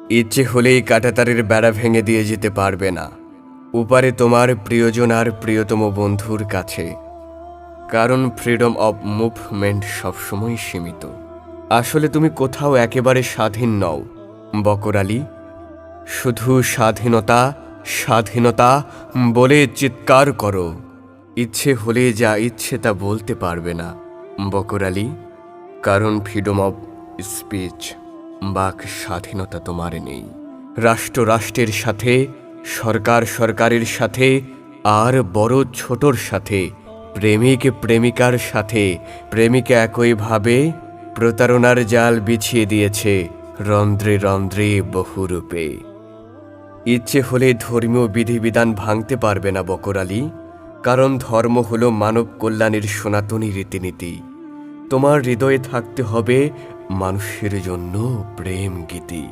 ইচ্ছে হলেই কাঁটাতারের বেড়া ভেঙে দিয়ে যেতে পারবে না উপারে তোমার প্রিয়জন আর প্রিয়তম বন্ধুর কাছে। কারণ ফ্রিডম অব মুভমেন্ট সবসময় সীমিত। আসলে তুমি কোথাও একেবারে স্বাধীন নও বকর আলী। শুধু স্বাধীনতা স্বাধীনতা বলে চিৎকার করো, ইচ্ছে হলে যা ইচ্ছে তা বলতে পারবে না বকর আলী। কারণ ফ্রিডম অব স্পিচ বাক স্বাধীনতা তোমার নেই। রাষ্ট্র রাষ্ট্রের সাথে, সরকার সরকারের সাথে, আর বড় ছোটর সাথে, প্রেমিক প্রেমিকার সাথে প্রেমিকা একইভাবে প্রতারণার জাল বিছিয়ে দিয়েছে রন্ধ্রে রন্ধ্রে বহুরূপে। ইচ্ছে হলে ধর্মীয় বিধিবিধান ভাঙতে পারবে না বকর আলী। কারণ ধর্ম হলো মানব কল্যাণের সনাতনী রীতিনীতি। তোমার হৃদয়ে থাকতে হবে মানুষের জন্য প্রেম গীতি।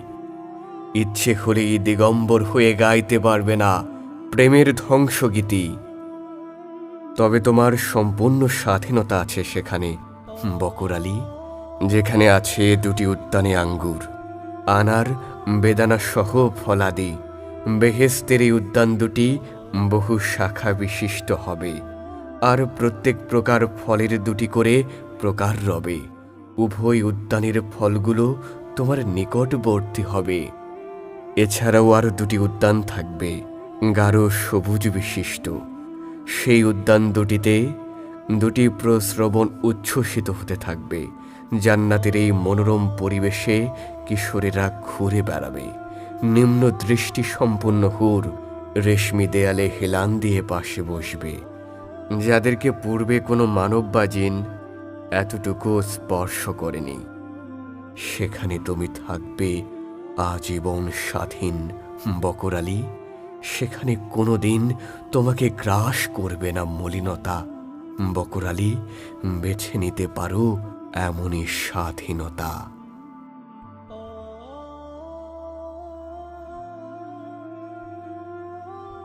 ইচ্ছে হলেই দিগম্বর হয়ে গাইতে পারবে না প্রেমের ধ্বংসগীতি। তবে তোমার সম্পূর্ণ স্বাধীনতা আছে সেখানে বকর আলী, যেখানে আছে দুটি উদ্যানে আঙ্গুর, আনার, বেদানা সহ ফলাদি। বেহেস্তের এই উদ্যান দুটি বহু শাখা বিশিষ্ট হবে, আর প্রত্যেক প্রকার ফলের দুটি করে প্রকার রবে। উভয় উদ্যানের ফলগুলো তোমার নিকটবর্তী হবে। এছাড়াও আরও দুটি উদ্যান থাকবে গাঢ় সবুজ বিশিষ্ট। সেই উদ্যান দুটিতে দুটি প্রস্রবণ উচ্ছ্বসিত হতে থাকবে। জান্নাতের এই মনোরম পরিবেশে কিশোরেরা ঘুরে বেড়াবে। নিম্ন দৃষ্টি সম্পন্ন হুর রেশমি দেয়ালে হেলান দিয়ে পাশে বসবে, যাদেরকে পূর্বে কোনো মানব বা জিন এতটুকু স্পর্শ করেনি। সেখানে তুমি থাকবে আজীবন স্বাধীন বকর আলী। সেখানে কোনো দিন তোমাকে গ্রাস করবে না মলিনতা বকর আলী। বেছে নিতে পারো এমনই স্বাধীনতা।